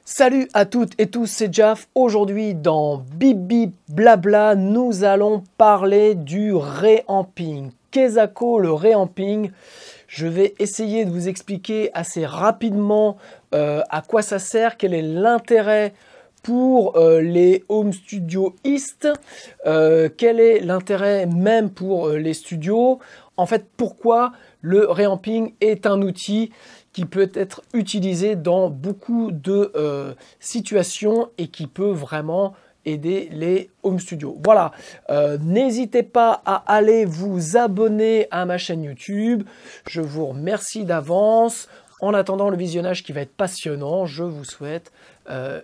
Salut à toutes et tous, c'est Jaf. Aujourd'hui dans Bip Bip Blabla, nous allons parler du reamping. Qu'est-ce que le reamping? Je vais essayer de vous expliquer assez rapidement à quoi ça sert, quel est l'intérêt pour les home studioistes, quel est l'intérêt même pour les studios. En fait, pourquoi le reamping est un outil qui peut être utilisé dans beaucoup de situations et qui peut vraiment aider les home studios. Voilà, n'hésitez pas à aller vous abonner à ma chaîne YouTube. Je vous remercie d'avance. En attendant le visionnage qui va être passionnant, je vous souhaite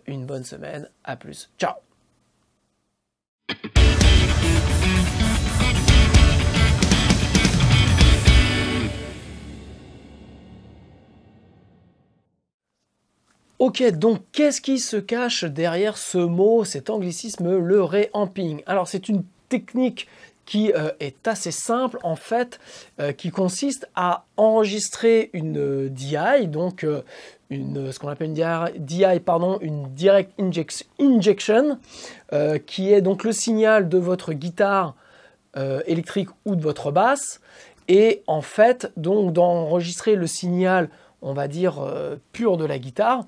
une bonne semaine. À plus. Ciao. Ok, donc qu'est-ce qui se cache derrière ce mot, cet anglicisme, le reamping? Alors c'est une technique qui est assez simple en fait, qui consiste à enregistrer une DI, donc ce qu'on appelle une DI, pardon, une Direct Injection, qui est donc le signal de votre guitare électrique ou de votre basse, et en fait donc d'enregistrer le signal, on va dire, pur de la guitare,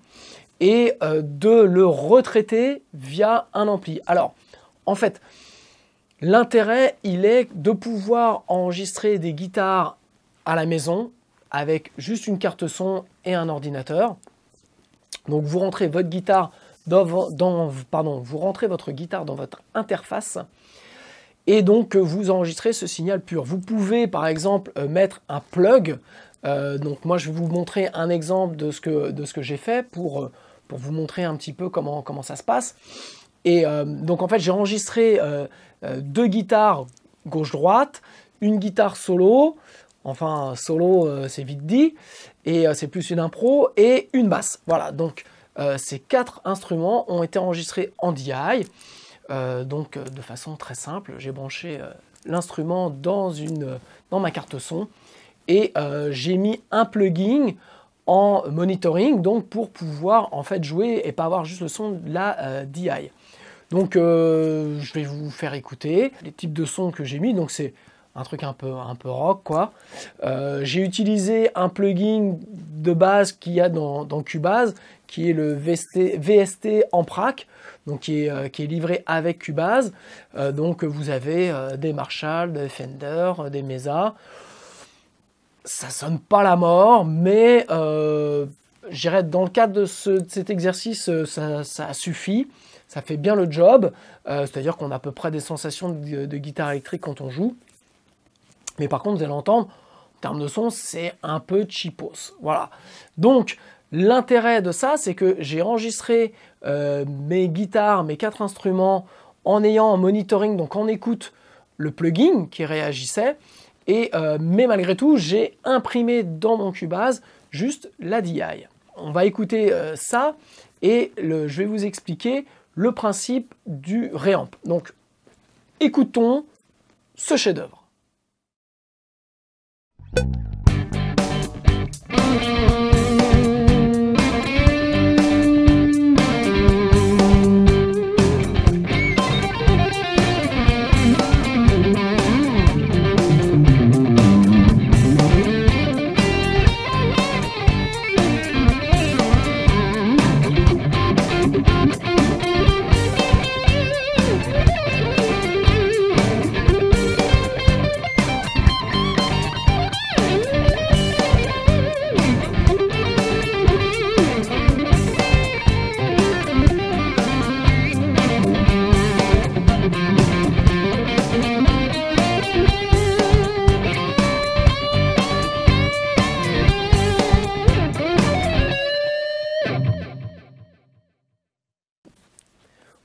et de le retraiter via un ampli. Alors, en fait, l'intérêt, il est de pouvoir enregistrer des guitares à la maison avec juste une carte son et un ordinateur. Donc, vous rentrez votre guitare vous rentrez votre guitare dans votre interface et donc vous enregistrez ce signal pur. Vous pouvez, par exemple, mettre un plug. Donc moi je vais vous montrer un exemple de ce que j'ai fait pour vous montrer un petit peu comment ça se passe. Et donc en fait j'ai enregistré deux guitares gauche-droite, une guitare solo, enfin solo c'est vite dit, et c'est plus une impro, et une basse. Voilà, donc ces quatre instruments ont été enregistrés en DI, donc de façon très simple. J'ai branché l'instrument dans ma carte son, et j'ai mis un plugin en monitoring, donc pour pouvoir en fait jouer et pas avoir juste le son de la DI. Donc je vais vous faire écouter les types de sons que j'ai mis. Donc c'est un truc un peu rock quoi. J'ai utilisé un plugin de base qu'il y a dans Cubase, qui est le VST Amprac, donc qui est livré avec Cubase. Donc vous avez des Marshall, des Fender, des Mesa. Ça sonne pas la mort, mais je dirais dans le cadre de cet exercice, ça suffit, ça fait bien le job, c'est-à-dire qu'on a à peu près des sensations de guitare électrique quand on joue, mais par contre vous allez entendre, en termes de son, c'est un peu cheapos, voilà. Donc l'intérêt de ça, c'est que j'ai enregistré mes guitares, mes quatre instruments, en ayant en monitoring, donc en écoute, le plugin qui réagissait. Mais malgré tout, j'ai imprimé dans mon Cubase juste la DI. On va écouter ça et je vais vous expliquer le principe du reamp. Donc, écoutons ce chef-d'œuvre.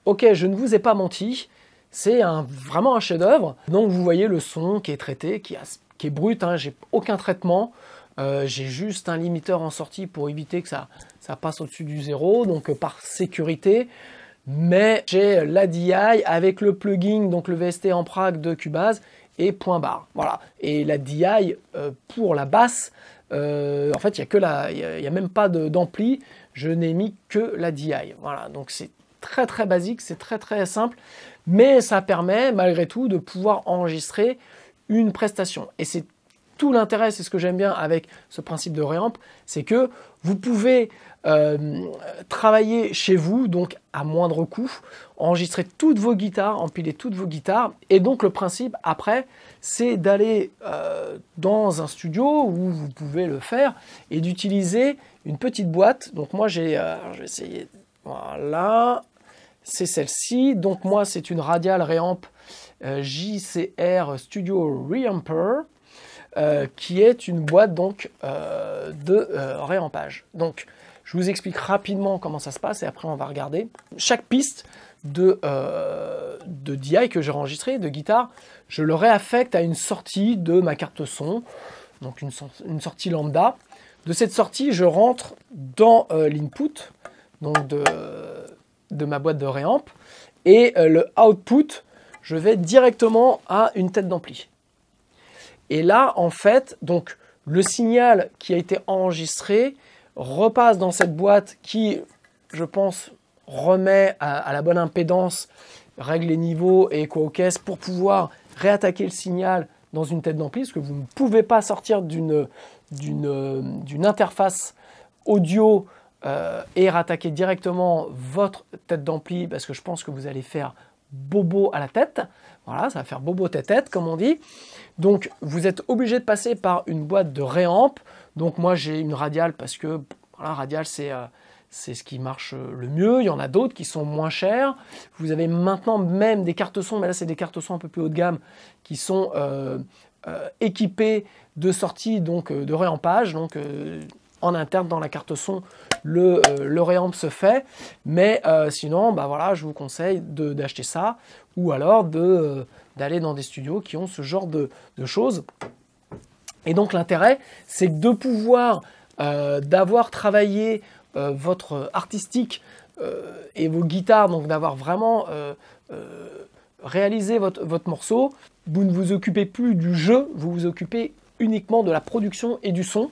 Ok, je ne vous ai pas menti, c'est vraiment un chef-d'œuvre. Donc vous voyez le son qui est traité, qui est brut, hein, j'ai aucun traitement. J'ai juste un limiteur en sortie pour éviter que ça passe au-dessus du zéro, donc par sécurité. Mais j'ai la DI avec le plugin, donc le VST Amprac de Cubase, et point barre. Voilà. Et la DI pour la basse, En fait, il n'y a même pas d'ampli, je n'ai mis que la DI. Voilà, donc c'est très très basique, c'est très très simple, mais ça permet malgré tout de pouvoir enregistrer une prestation. Et c'est tout l'intérêt, c'est ce que j'aime bien avec ce principe de Reamp, c'est que vous pouvez travailler chez vous, donc à moindre coût, enregistrer toutes vos guitares, empiler toutes vos guitares, et donc le principe après, c'est d'aller dans un studio où vous pouvez le faire et d'utiliser une petite boîte. Donc moi je vais essayer, voilà, c'est celle-ci. Donc moi c'est une Radial Reamp JCR Studio Reamper. Qui est une boîte donc de réampage. Donc je vous explique rapidement comment ça se passe et après on va regarder. Chaque piste de DI que j'ai enregistré, de guitare, je le réaffecte à une sortie de ma carte son, donc une sortie lambda. De cette sortie, je rentre dans l'input donc de ma boîte de réamp et le output, je vais directement à une tête d'ampli. Et là, en fait, donc le signal qui a été enregistré repasse dans cette boîte qui, je pense, remet à la bonne impédance, règle les niveaux et écho aux caisses pour pouvoir réattaquer le signal dans une tête d'ampli, parce que vous ne pouvez pas sortir d'une interface audio et rattaquer directement votre tête d'ampli, parce que je pense que vous allez faire bobo à la tête. Voilà, ça va faire bobo tête-tête, comme on dit. Donc, vous êtes obligé de passer par une boîte de réamp. Donc, moi, j'ai une Radial parce que voilà, Radial, c'est ce qui marche le mieux. Il y en a d'autres qui sont moins chers. Vous avez maintenant même des cartes son, mais là, c'est des cartes son un peu plus haut de gamme qui sont équipées de sorties donc, de réampage. Donc, en interne, dans la carte son, le réamp se fait. Mais sinon, bah, voilà, je vous conseille d'acheter ça ou alors d'aller dans des studios qui ont ce genre de choses. Et donc l'intérêt, c'est de pouvoir, d'avoir travaillé votre artistique et vos guitares, donc d'avoir vraiment réalisé votre morceau. Vous ne vous occupez plus du jeu, vous vous occupez uniquement de la production et du son.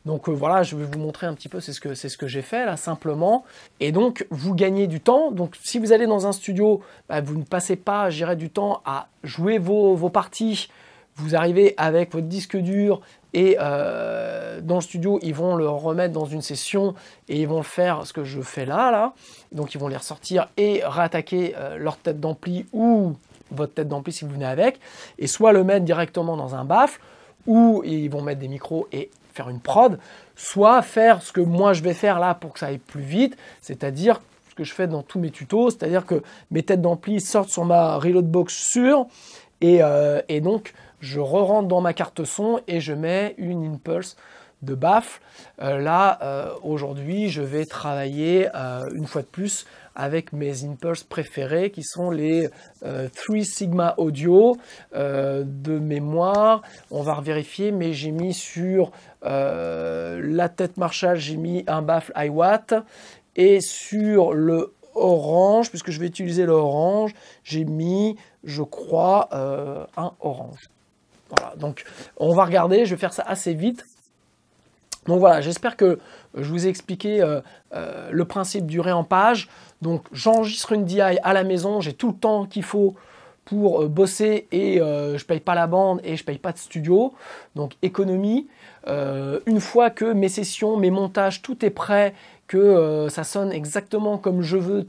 Donc voilà, je vais vous montrer un petit peu, c'est ce que j'ai fait là, simplement. Et donc, vous gagnez du temps. Donc, si vous allez dans un studio, bah, vous ne passez pas, je dirais, du temps à jouer vos parties. Vous arrivez avec votre disque dur et dans le studio, ils vont le remettre dans une session et ils vont faire ce que je fais là. Donc, ils vont les ressortir et réattaquer leur tête d'ampli ou votre tête d'ampli si vous venez avec. Et soit le mettre directement dans un baffle ou ils vont mettre des micros et faire une prod, soit faire ce que moi je vais faire là pour que ça aille plus vite, c'est-à-dire ce que je fais dans tous mes tutos, c'est-à-dire que mes têtes d'ampli sortent sur ma Reload Box sûre et donc je re-rentre dans ma carte son et je mets une impulse de baffle. Aujourd'hui, je vais travailler une fois de plus avec mes impulses préférés qui sont les 3 Sigma Audio de mémoire. On va revérifier, mais j'ai mis sur la tête Marshall, j'ai mis un baffle iWatt et sur le orange, puisque je vais utiliser le orange, j'ai mis, je crois, un orange. Voilà, donc on va regarder, je vais faire ça assez vite. Donc voilà, j'espère que je vous ai expliqué le principe du réampage. Donc j'enregistre une DI à la maison, j'ai tout le temps qu'il faut pour bosser et je ne paye pas la bande et je ne paye pas de studio. Donc économie. Une fois que mes sessions, mes montages, tout est prêt, que ça sonne exactement comme je veux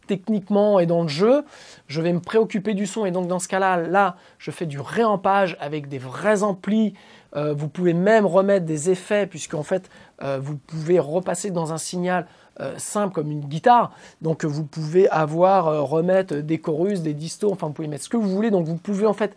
techniquement et dans le jeu, je vais me préoccuper du son et donc dans ce cas-là, là, je fais du réampage avec des vrais amplis. Vous pouvez même remettre des effets puisqu'en fait, vous pouvez repasser dans un signal simple comme une guitare. Donc vous pouvez remettre des chorus, des distos, enfin vous pouvez mettre ce que vous voulez. Donc vous pouvez en fait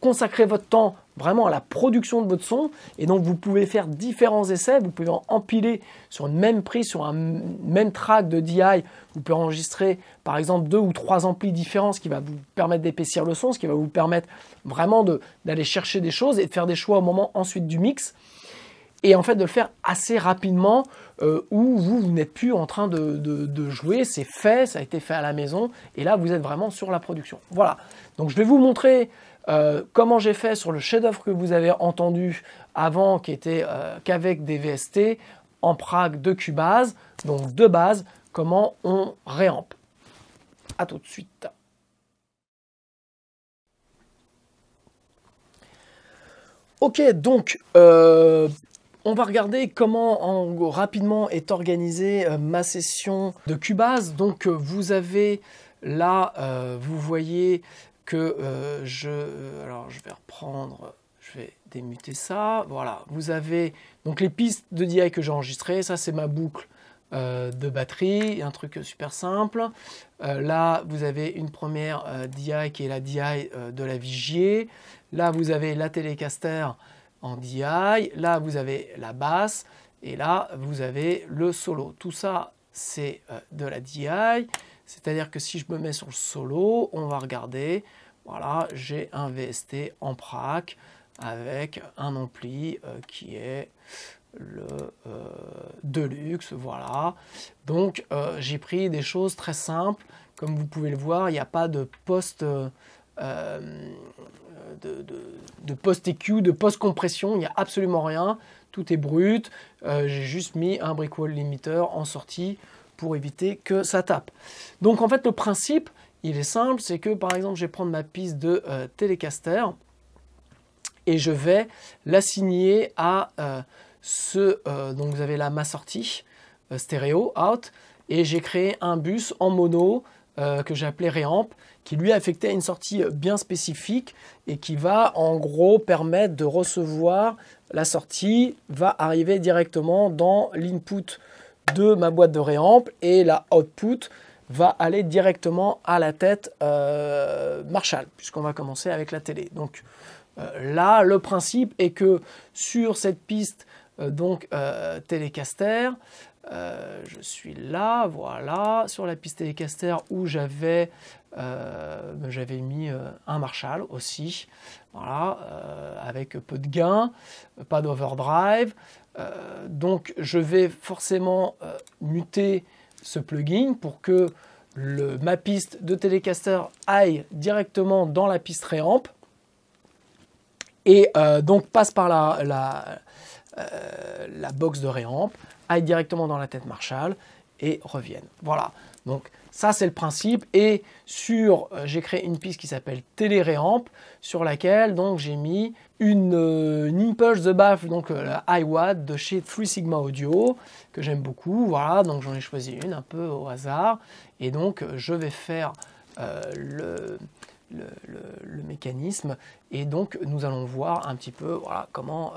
consacrer votre temps vraiment à la production de votre son et donc vous pouvez faire différents essais, vous pouvez en empiler sur une même prise, sur un même track de DI, vous pouvez enregistrer par exemple 2 ou 3 amplis différents, ce qui va vous permettre d'épaissir le son, ce qui va vous permettre vraiment d'aller chercher des choses et de faire des choix au moment ensuite du mix et en fait de le faire assez rapidement où vous n'êtes plus en train de jouer, c'est fait, ça a été fait à la maison et là vous êtes vraiment sur la production. Voilà, donc je vais vous montrer comment j'ai fait sur le chef-d'œuvre que vous avez entendu avant, qui était qu'avec des VST en Prague de Cubase, donc de base, comment on réampe. À tout de suite. Ok, donc on va regarder comment rapidement est organisée ma session de Cubase. Donc vous avez là, vous voyez que alors je vais reprendre, je vais démuter ça. Voilà, vous avez donc les pistes de DI que j'ai enregistrées. Ça c'est ma boucle de batterie, un truc super simple. Là vous avez une première DI qui est la DI de la Vigier. Là vous avez la Telecaster en DI, là vous avez la basse et là vous avez le solo. Tout ça c'est de la DI, c'est-à-dire que si je me mets sur le solo, on va regarder, voilà, j'ai un VST en Prague avec un ampli qui est le Deluxe, voilà. Donc j'ai pris des choses très simples, comme vous pouvez le voir, il n'y a pas de post de post-EQ, de post-compression, il n'y a absolument rien, tout est brut. J'ai juste mis un brick wall limiter en sortie pour éviter que ça tape. Donc en fait le principe, il est simple, c'est que par exemple je vais prendre ma piste de Telecaster et je vais l'assigner à donc vous avez là ma sortie stéréo out et j'ai créé un bus en mono que j'ai appelé Reamp, qui lui affectait une sortie bien spécifique et qui va en gros permettre de recevoir la sortie, va arriver directement dans l'input de ma boîte de Reamp et la output va aller directement à la tête Marshall, puisqu'on va commencer avec la télé. Donc là, le principe est que sur cette piste Telecaster, je suis là, voilà, sur la piste Telecaster où j'avais mis un Marshall aussi, voilà, avec peu de gain, pas d'overdrive. Donc je vais forcément muter ce plugin pour que ma piste de Telecaster aille directement dans la piste Reamp et donc passe par la box de Reamp, aille directement dans la tête Marshall et revienne. Voilà, donc ça c'est le principe. Et j'ai créé une piste qui s'appelle Télé Reamp, sur laquelle donc j'ai mis une impulse de baffle, donc la iWatt de chez 3 Sigma Audio, que j'aime beaucoup. Voilà, donc j'en ai choisi une un peu au hasard. Et donc je vais faire le mécanisme. Et donc nous allons voir un petit peu, voilà, comment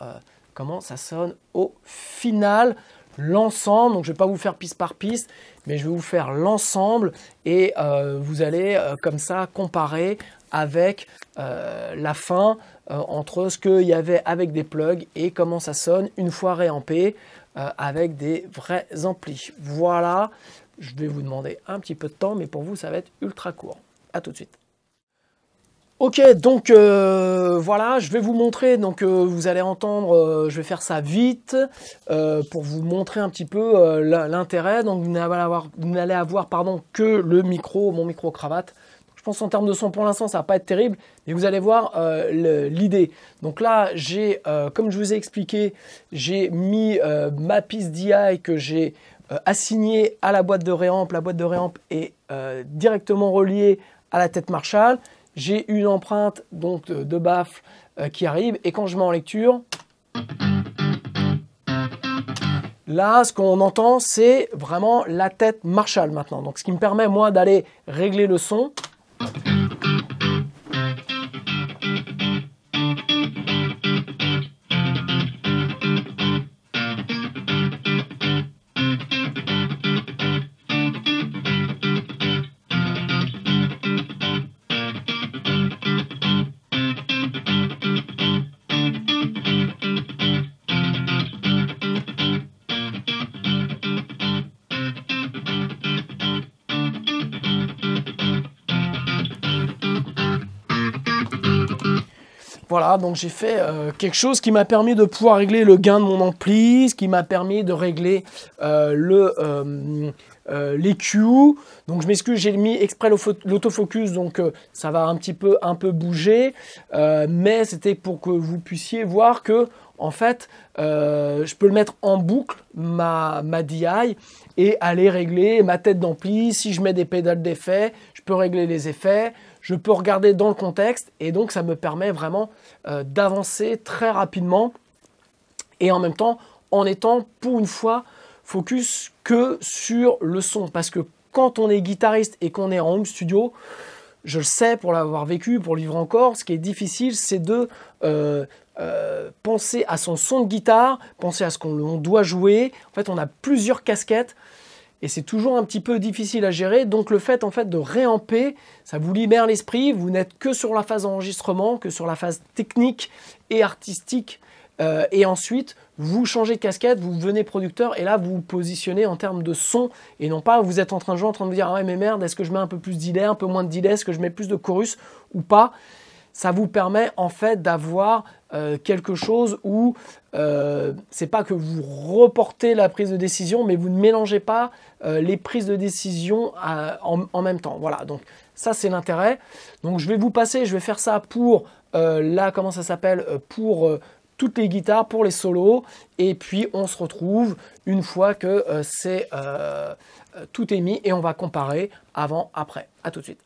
ça sonne au final, l'ensemble. Donc je ne vais pas vous faire piste par piste, mais je vais vous faire l'ensemble et vous allez comme ça comparer avec la fin entre ce qu'il y avait avec des plugs et comment ça sonne une fois réampé avec des vrais amplis. Voilà, je vais vous demander un petit peu de temps, mais pour vous ça va être ultra court. À tout de suite. Ok, donc voilà, je vais vous montrer, donc vous allez entendre, je vais faire ça vite pour vous montrer un petit peu l'intérêt. Donc vous n'allez avoir que le micro, mon micro cravate. Je pense en termes de son pour l'instant ça va pas être terrible, mais vous allez voir l'idée. Donc là j'ai, comme je vous ai expliqué, j'ai mis ma piste DI que j'ai assignée à la boîte de Reamp. La boîte de Reamp est directement reliée à la tête Marshall. J'ai une empreinte donc de baffle qui arrive et quand je mets en lecture, là ce qu'on entend c'est vraiment la tête Marshall maintenant. Donc ce qui me permet moi d'aller régler le son. Voilà, donc j'ai fait quelque chose qui m'a permis de pouvoir régler le gain de mon ampli, ce qui m'a permis de régler l'EQ. Donc je m'excuse, j'ai mis exprès l'autofocus, donc ça va un peu bouger, mais c'était pour que vous puissiez voir que en fait je peux le mettre en boucle ma DI et aller régler ma tête d'ampli. Si je mets des pédales d'effet, je peux régler les effets. Je peux regarder dans le contexte et donc ça me permet vraiment d'avancer très rapidement et en même temps en étant pour une fois focus que sur le son. Parce que quand on est guitariste et qu'on est en home studio, je le sais pour l'avoir vécu, pour le vivre encore, ce qui est difficile c'est de penser à son son de guitare, penser à ce qu'on doit jouer. En fait on a plusieurs casquettes. Et c'est toujours un petit peu difficile à gérer. Donc le fait en fait de réamper, ça vous libère l'esprit. Vous n'êtes que sur la phase enregistrement, que sur la phase technique et artistique. Et ensuite, vous changez de casquette, vous devenez producteur. Et là, vous vous positionnez en termes de son. Et non pas, vous êtes en train de jouer, en train de vous dire « Ah ouais, mais merde, est-ce que je mets un peu plus d'delay, un peu moins de delay? Est-ce que je mets plus de chorus ou pas ?» Ça vous permet en fait d'avoir quelque chose où c'est pas que vous reportez la prise de décision, mais vous ne mélangez pas les prises de décision en même temps. Voilà, donc ça c'est l'intérêt. Donc je vais vous passer, je vais faire ça pour comment ça s'appelle, pour toutes les guitares, pour les solos, et puis on se retrouve une fois que c'est tout est mis et on va comparer avant, après. À tout de suite.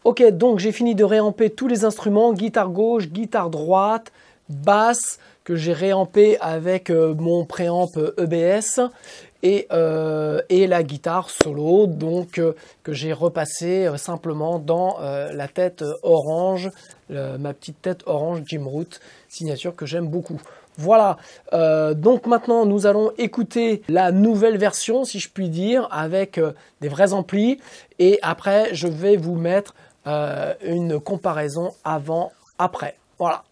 Ok, donc j'ai fini de réamper tous les instruments, guitare gauche, guitare droite, basse, que j'ai réampé avec mon préamp EBS, et la guitare solo, donc que j'ai repassé simplement dans la tête orange, ma petite tête orange Jim Root, signature que j'aime beaucoup. Voilà, donc maintenant nous allons écouter la nouvelle version, si je puis dire, avec des vrais amplis, et après je vais vous mettre une comparaison avant-après. Voilà.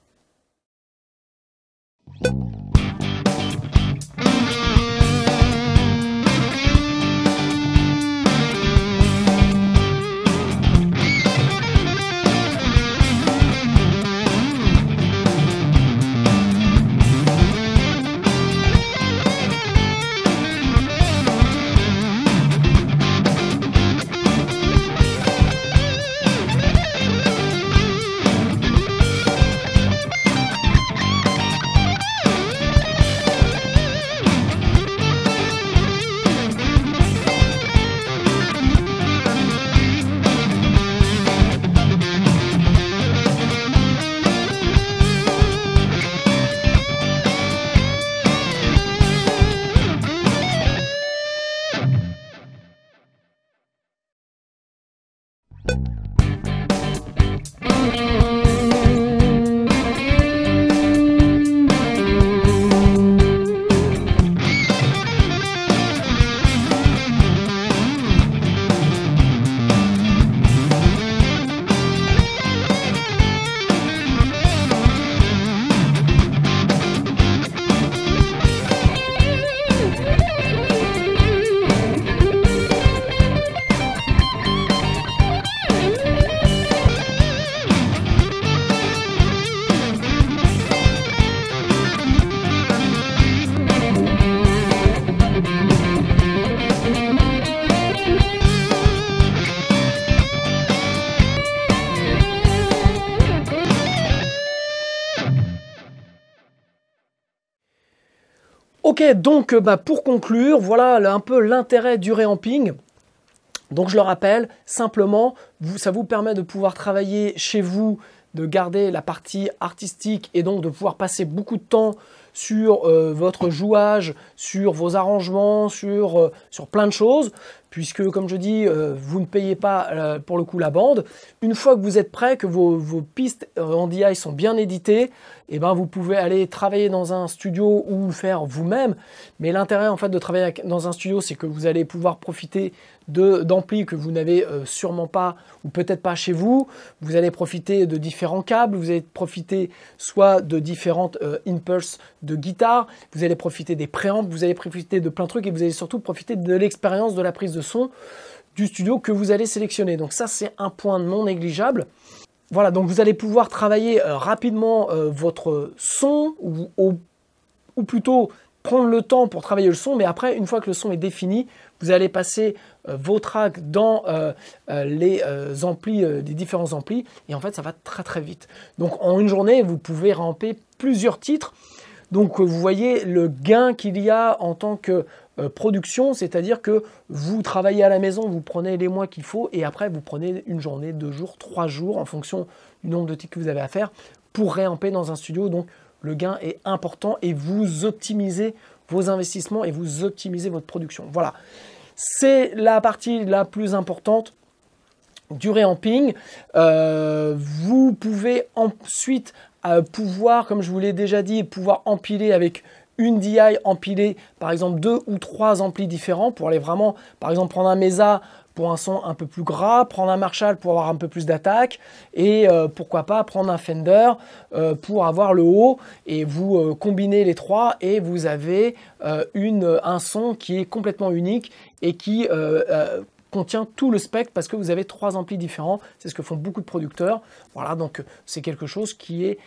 Ok, donc pour conclure, voilà un peu l'intérêt du réamping. Donc je le rappelle, simplement, ça vous permet de pouvoir travailler chez vous, de garder la partie artistique et donc de pouvoir passer beaucoup de temps sur votre jouage, sur vos arrangements, sur plein de choses, puisque comme je dis, vous ne payez pas pour le coup la bande. Une fois que vous êtes prêt, que vos pistes en DI sont bien éditées, et ben vous pouvez aller travailler dans un studio ou le faire vous-même. Mais l'intérêt en fait de travailler dans un studio, c'est que vous allez pouvoir profiter d'amplis que vous n'avez sûrement pas ou peut-être pas chez vous. Vous allez profiter de différents câbles, vous allez profiter soit de différentes impulses de guitare, vous allez profiter des préamps, vous allez profiter de plein de trucs et vous allez surtout profiter de l'expérience de la prise de son du studio que vous allez sélectionner. Donc ça, c'est un point non négligeable. Voilà, donc vous allez pouvoir travailler rapidement votre son ou plutôt prendre le temps pour travailler le son, mais après, une fois que le son est défini, vous allez passer vos tracks dans les amplis, des différents amplis, et en fait, ça va très très vite. Donc en une journée, vous pouvez ramper plusieurs titres. Donc vous voyez le gain qu'il y a en tant que production, c'est-à-dire que vous travaillez à la maison, vous prenez les mois qu'il faut, et après vous prenez une journée, 2 jours, 3 jours, en fonction du nombre de titres que vous avez à faire, pour réamper dans un studio. Donc le gain est important et vous optimisez vos investissements et vous optimisez votre production. Voilà, c'est la partie la plus importante du réamping. Vous pouvez ensuite pouvoir, comme je vous l'ai déjà dit, pouvoir empiler avec une DI, empiler par exemple 2 ou 3 amplis différents pour aller vraiment, par exemple, prendre un Mesa pour un son un peu plus gras, prendre un Marshall pour avoir un peu plus d'attaque et pourquoi pas prendre un Fender pour avoir le haut, et vous combinez les trois et vous avez un son qui est complètement unique et qui contient tout le spectre parce que vous avez 3 amplis différents. C'est ce que font beaucoup de producteurs. Voilà, donc c'est quelque chose qui est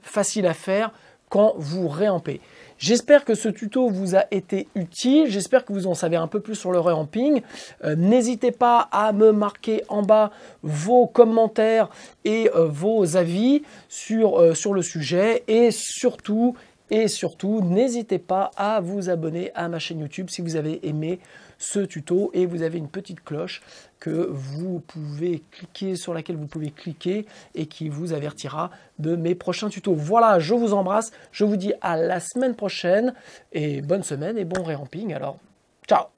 facile à faire quand vous réampez. J'espère que ce tuto vous a été utile, j'espère que vous en savez un peu plus sur le réamping. N'hésitez pas à me marquer en bas vos commentaires et vos avis sur le sujet, et surtout, n'hésitez pas à vous abonner à ma chaîne YouTube si vous avez aimé ce tuto, et vous avez une petite cloche que vous pouvez cliquer, sur laquelle vous pouvez cliquer et qui vous avertira de mes prochains tutos. Voilà, je vous embrasse, je vous dis à la semaine prochaine et bonne semaine et bon réamping. Alors, ciao!